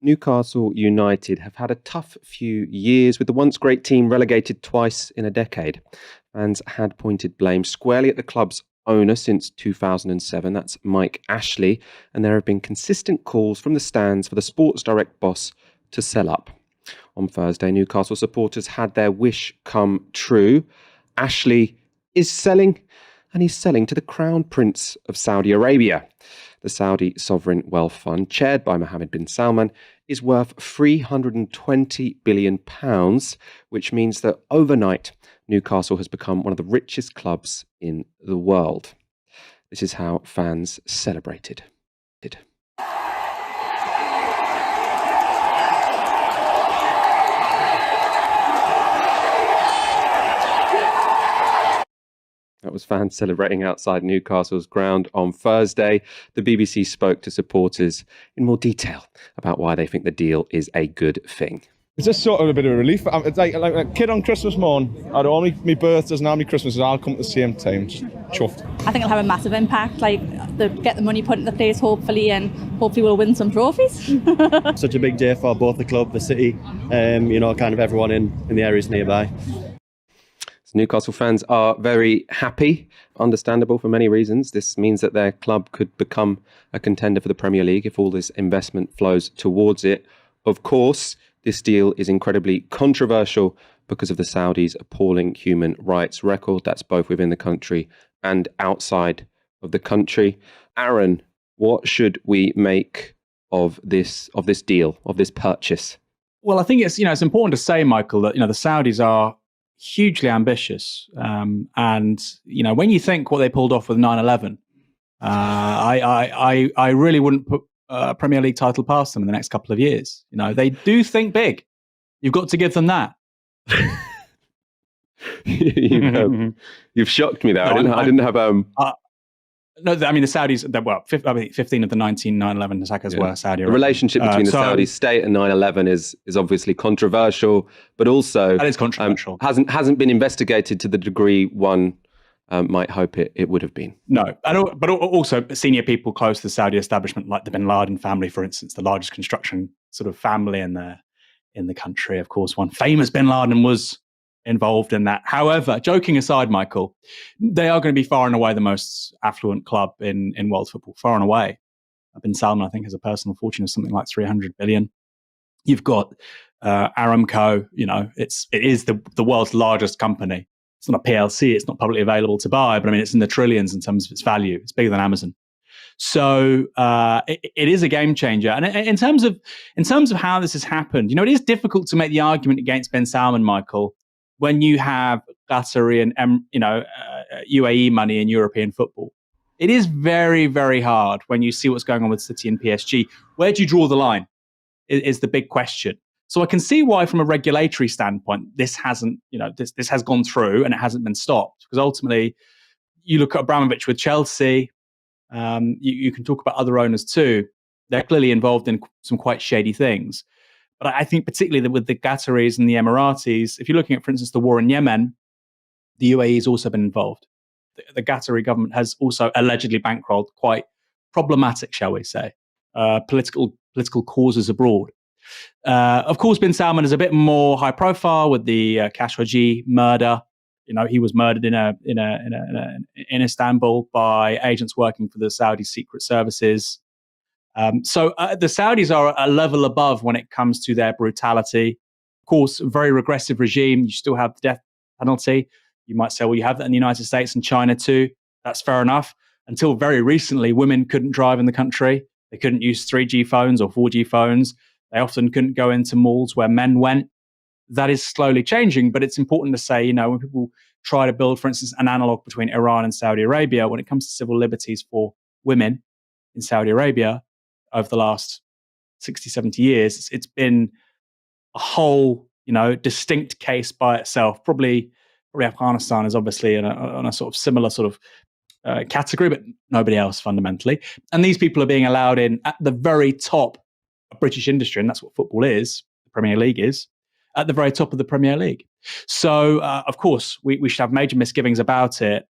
Newcastle United have had a tough few years, with the once great team relegated twice in a decade. Fans had pointed blame squarely at the club's owner since 2007, that's Mike Ashley, and there have been consistent calls from the stands for the Sports Direct boss to sell up. On Thursday, Newcastle supporters had their wish come true. Ashley is selling, and he's selling to the Crown Prince of Saudi Arabia. The Saudi Sovereign Wealth Fund, chaired by Mohammed bin Salman, is worth £320 billion, which means that overnight, Newcastle has become one of the richest clubs in the world. This is how fans celebrated. That was fans celebrating outside Newcastle's ground on Thursday. The BBC spoke to supporters in more detail about why they think the deal is a good thing. It's just sort of a bit of a relief. It's like a kid on Christmas morn. I'd all my birthdays and how many Christmases I'll come at the same time. Just chuffed. I think it'll have a massive impact. Get the money put into place, hopefully, and hopefully we'll win some trophies. Such a big day for both the club, the city, kind of everyone in the areas nearby. Newcastle fans are very happy, understandable for many reasons. This means that their club could become a contender for the Premier League if all this investment flows towards it. Of course, this deal is incredibly controversial because of the Saudis' appalling human rights record. That's both within the country and outside of the country. Aaron, what should we make of this deal, of this purchase? Well, I think it's important to say, Michael, that the Saudis are hugely ambitious, and when you think what they pulled off with 9/11, I really wouldn't put a Premier League title past them in the next couple of years. They do think big. You've got to give them that. You've shocked me there. I didn't have No, I mean the Saudis. 15 of the 19 9/11 attackers were Saudi Arabia. The relationship between the Saudi state and 9/11 is obviously controversial, but also that is controversial. Hasn't been investigated to the degree one might hope it would have been. No, but also senior people close to the Saudi establishment, like the Bin Laden family, for instance, the largest construction sort of family in the country. Of course, one famous Bin Laden was involved in that. However, joking aside, Michael, they are going to be far and away the most affluent club in world football, far and away. Bin Salman, I think, has a personal fortune of something like 300 billion. You've got Aramco, it is the world's largest company. It's not a PLC, it's not publicly available to buy, but I mean, it's in the trillions in terms of its value. It's bigger than Amazon. So it is a game changer. And in terms of how this has happened, it is difficult to make the argument against Bin Salman, Michael, when you have Qatari and UAE money in European football. It is very, very hard when you see what's going on with City and PSG. Where do you draw the line is the big question. So I can see why, from a regulatory standpoint, this hasn't, this has gone through and it hasn't been stopped. Because ultimately, you look at Abramovich with Chelsea, you can talk about other owners too. They're clearly involved in some quite shady things. But I think particularly with the Qataris and the Emiratis, if you're looking at, for instance, the war in Yemen, the UAE has also been involved. The Qatari government has also allegedly bankrolled quite problematic, shall we say, political causes abroad. Of course, Bin Salman is a bit more high profile with the Khashoggi murder. He was murdered in Istanbul by agents working for the Saudi secret services. So the Saudis are a level above when it comes to their brutality. Of course, a very regressive regime. You still have the death penalty. You might say, well, you have that in the United States and China too. That's fair enough. Until very recently, women couldn't drive in the country. They couldn't use 3G phones or 4G phones. They often couldn't go into malls where men went. That is slowly changing, but it's important to say, when people try to build, for instance, an analog between Iran and Saudi Arabia, when it comes to civil liberties for women in Saudi Arabia, over the last 60, 70 years, it's been a whole, distinct case by itself. Probably Afghanistan is obviously on a sort of similar sort of category, but nobody else fundamentally. And these people are being allowed in at the very top of British industry, and that's what football is, the Premier League is, at the very top of the Premier League. So, of course, we should have major misgivings about it.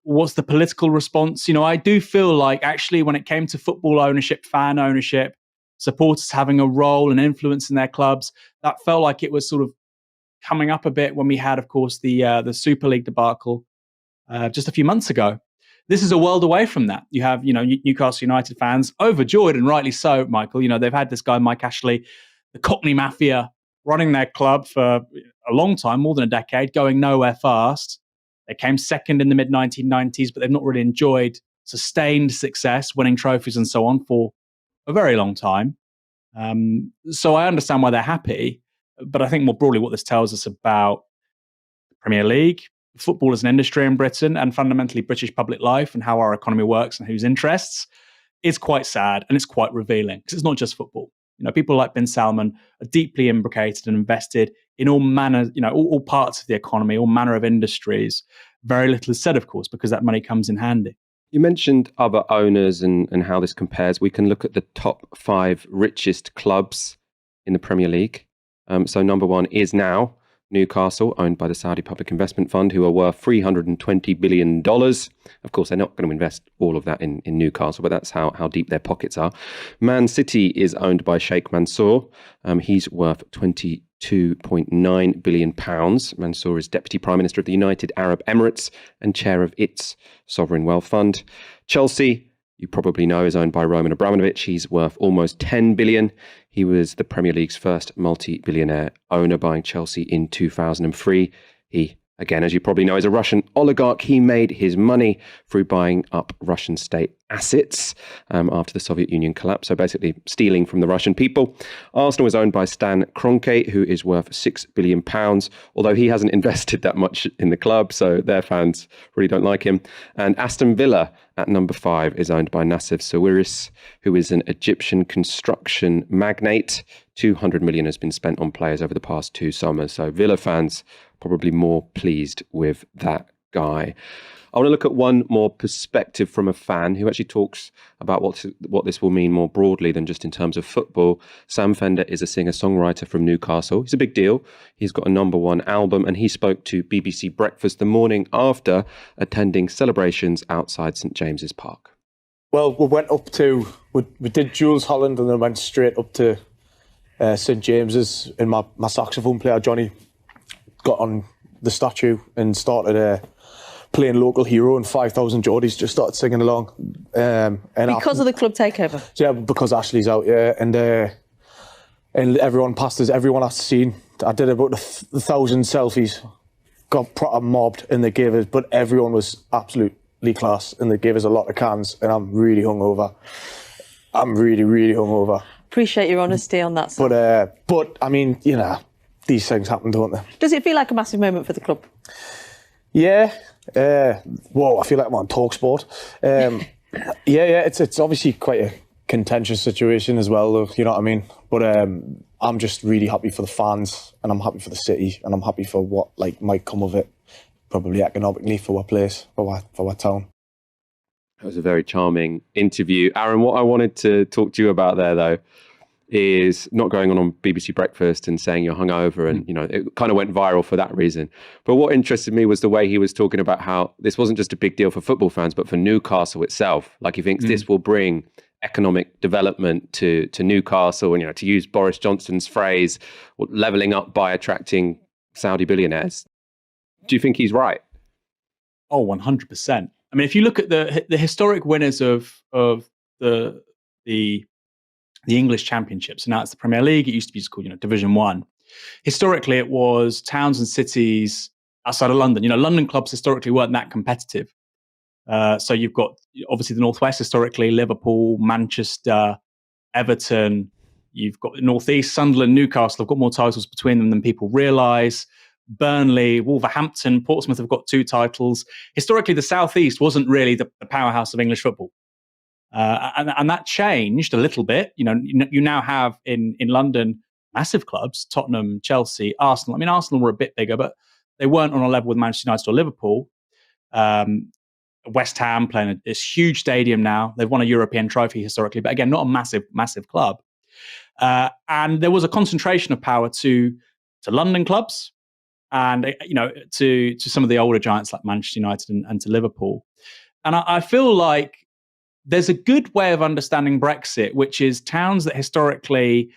What's the political response? I do feel like actually when it came to football ownership, fan ownership, supporters having a role and influence in their clubs. That felt like it was sort of coming up a bit when we had, of course, the Super League debacle just a few months ago. This is a world away from that. You have, Newcastle United fans overjoyed, and rightly so, Michael. They've had this guy, Mike Ashley, the Cockney Mafia, running their club for a long time, more than a decade, going nowhere fast. They came second in the mid-1990s, but they've not really enjoyed sustained success, winning trophies and so on for a very long time. So I understand why they're happy, but I think more broadly what this tells us about the Premier League, football as an industry in Britain, and fundamentally British public life and how our economy works and whose interests is quite sad, and it's quite revealing because it's not just football. People like bin Salman are deeply imbricated and invested in all manner, all parts of the economy, all manner of industries. Very little is said, of course, because that money comes in handy. You mentioned other owners and how this compares. We can look at the top 5 richest clubs in the Premier League. So number 1 is now Newcastle, owned by the Saudi Public Investment Fund, who are worth $320 billion. Of course, they're not going to invest all of that in Newcastle, but that's how deep their pockets are. Man City is owned by Sheikh Mansour. He's worth £22.9 billion. Mansour is Deputy Prime Minister of the United Arab Emirates and chair of its sovereign wealth fund. Chelsea, you probably know, is owned by Roman Abramovich. He's worth almost $10 billion. He was the Premier League's first multi-billionaire owner, buying Chelsea in 2003. He, again, as you probably know, is a Russian oligarch. He made his money through buying up Russian state assets after the Soviet Union collapsed, so basically stealing from the Russian people. Arsenal is owned by Stan Kroenke, who is worth £6 billion, although he hasn't invested that much in the club, so their fans really don't like him. And Aston Villa, at number 5, is owned by Nassef Sawiris, who is an Egyptian construction magnate. $200 million has been spent on players over the past 2 summers, so Villa fans probably more pleased with that guy. I want to look at one more perspective from a fan who actually talks about what this will mean more broadly than just in terms of football. Sam Fender is a singer-songwriter from Newcastle. He's a big deal. He's got a number 1 album, and he spoke to BBC Breakfast the morning after attending celebrations outside St James's Park. Well, we did Jules Holland and then went straight up to St James's, and my saxophone player, Johnny, got on the statue and started playing Local Hero, and 5,000 Geordies just started singing along. Because of the club takeover? Yeah, because Ashley's out, yeah. And everyone passed us, everyone has seen. I did about 1,000 selfies, got proper mobbed, and they gave us, but everyone was absolutely class, and they gave us a lot of cans, and I'm really hungover. I'm really, really hungover. Appreciate your honesty on that side. But I mean, these things happen, don't they? Does it feel like a massive moment for the club? Yeah. Whoa, I feel like I'm on TalkSport. It's obviously quite a contentious situation as well, though, you know what I mean? But I'm just really happy for the fans, and I'm happy for the city, and I'm happy for what might come of it, probably economically, for our place, for our town. That was a very charming interview. Aaron, what I wanted to talk to you about there, though, is not going on BBC Breakfast and saying you're hungover, and it kind of went viral for that reason. But what interested me was the way he was talking about how this wasn't just a big deal for football fans, but for Newcastle itself. Like, he thinks this will bring economic development to Newcastle, and to use Boris Johnson's phrase, levelling up by attracting Saudi billionaires. Do you think he's right? Oh, 100%. I mean, if you look at the historic winners of the English Championship, so now it's the Premier League. It used to be just called, Division 1. Historically, it was towns and cities outside of London. London clubs historically weren't that competitive. So you've got, obviously, the Northwest historically, Liverpool, Manchester, Everton. You've got the Northeast, Sunderland, Newcastle have got more titles between them than people realise. Burnley, Wolverhampton, Portsmouth have got 2 titles. Historically, the Southeast wasn't really the powerhouse of English football. And that changed a little bit. You now have in London massive clubs, Tottenham, Chelsea, Arsenal. I mean, Arsenal were a bit bigger, but they weren't on a level with Manchester United or Liverpool. West Ham playing this huge stadium now. They've won a European trophy historically, but again, not a massive club. And there was a concentration of power to London clubs, and to some of the older giants like Manchester United and to Liverpool. And I feel like there's a good way of understanding Brexit, which is towns that historically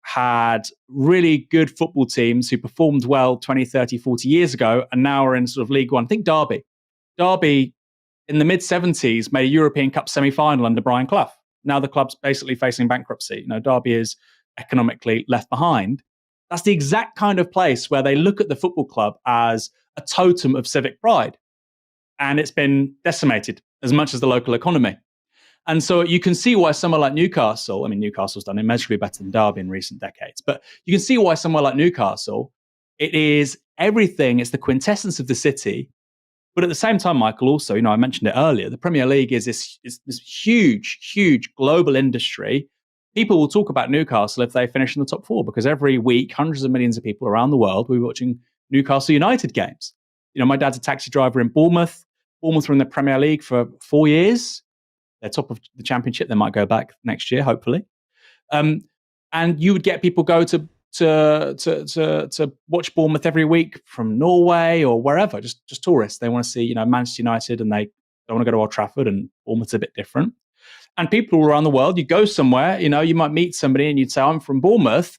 had really good football teams who performed well 20, 30, 40 years ago and now are in sort of League One. Think Derby. Derby in the mid-70s made a European Cup semi-final under Brian Clough. Now the club's basically facing bankruptcy. Derby is economically left behind. That's the exact kind of place where they look at the football club as a totem of civic pride. And it's been decimated as much as the local economy. And so you can see why somewhere like Newcastle, Newcastle's done immeasurably better than Derby in recent decades, but you can see why somewhere like Newcastle, it is everything. It's the quintessence of the city. But at the same time, Michael, also, I mentioned it earlier, the Premier League is this huge, huge global industry. People will talk about Newcastle if they finish in the top 4, because every week, hundreds of millions of people around the world will be watching Newcastle United games. My dad's a taxi driver in Bournemouth. Bournemouth were in the Premier League for 4 years. They're top of the Championship. They might go back next year, hopefully. And you would get people go to watch Bournemouth every week from Norway or wherever, just tourists. They want to see, Manchester United, and they don't want to go to Old Trafford, and Bournemouth's a bit different. And people around the world, you go somewhere, you might meet somebody and you'd say, I'm from Bournemouth.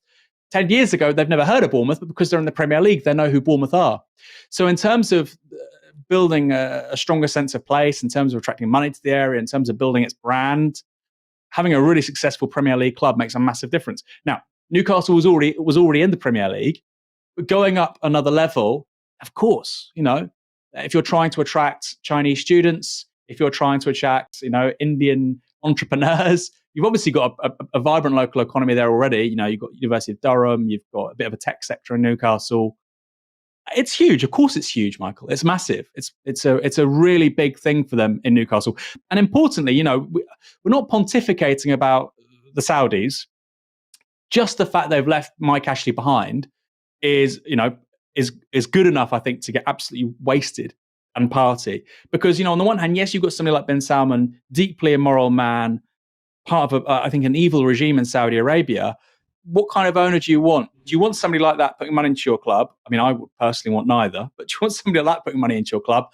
10 years ago, they've never heard of Bournemouth, but because they're in the Premier League, they know who Bournemouth are. So in terms of building a stronger sense of place, in terms of attracting money to the area, in terms of building its brand, having a really successful Premier League club makes a massive difference. Now, Newcastle was already in the Premier League, but going up another level, of course, if you're trying to attract Chinese students, if you're trying to attract, Indian entrepreneurs, you've obviously got a vibrant local economy there already. You've got University of Durham, you've got a bit of a tech sector in Newcastle. It's huge. Of course it's huge, Michael. It's massive. It's a really big thing for them in Newcastle. And importantly, we're not pontificating about the Saudis. Just the fact they've left Mike Ashley behind is good enough, I think, to get absolutely wasted and party. Because, on the one hand, yes, you've got somebody like bin Salman, deeply immoral man, part of, I think, an evil regime in Saudi Arabia. What kind of owner do you want? Do you want somebody like that putting money into your club? I would personally want neither, but do you want somebody like that putting money into your club?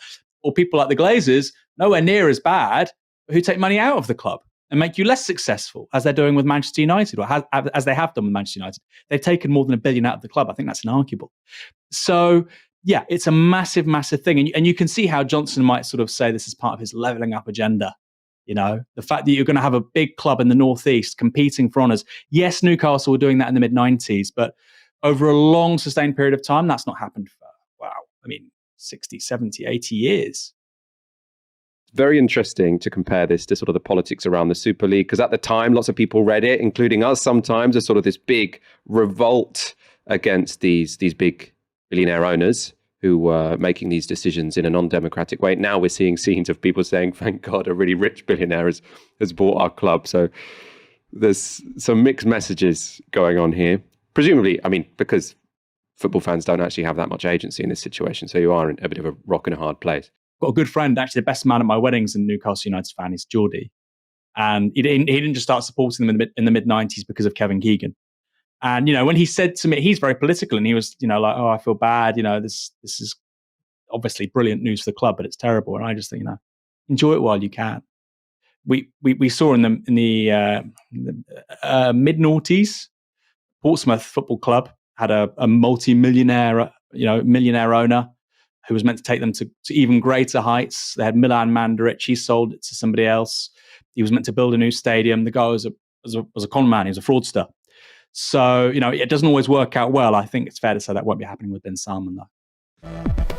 Or people like the Glazers, nowhere near as bad, who take money out of the club and make you less successful, as they're doing with Manchester United, or as they have done with Manchester United. They've taken more than $1 billion out of the club. I think that's inarguable. So, yeah, it's a massive, massive thing. And you can see how Johnson might sort of say this is part of his levelling up agenda. The fact that you're going to have a big club in the Northeast competing for honours. Yes, Newcastle were doing that in the mid-90s, but over a long, sustained period of time, that's not happened for, 60, 70, 80 years. Very interesting to compare this to sort of the politics around the Super League, because at the time, lots of people read it, including us sometimes, as sort of this big revolt against these big billionaire owners who were making these decisions in a non-democratic way. Now we're seeing scenes of people saying, thank God, a really rich billionaire has bought our club. So there's some mixed messages going on here. Presumably, because football fans don't actually have that much agency in this situation. So you are in a bit of a rock and a hard place. Got a good friend, actually the best man at my weddings, and Newcastle United fan, is Geordie. And he didn't just start supporting them in the mid-90s because of Kevin Keegan. And, when he said to me, he's very political, and he was, like, oh, I feel bad. This is obviously brilliant news for the club, but it's terrible. And I just think, enjoy it while you can. We saw in the mid-noughties, Portsmouth Football Club had a multi-millionaire, millionaire owner who was meant to take them to even greater heights. They had Milan Mandaric. He sold it to somebody else. He was meant to build a new stadium. The guy was a con man. He was a fraudster. So, it doesn't always work out well. I think it's fair to say that won't be happening with bin Salman, though.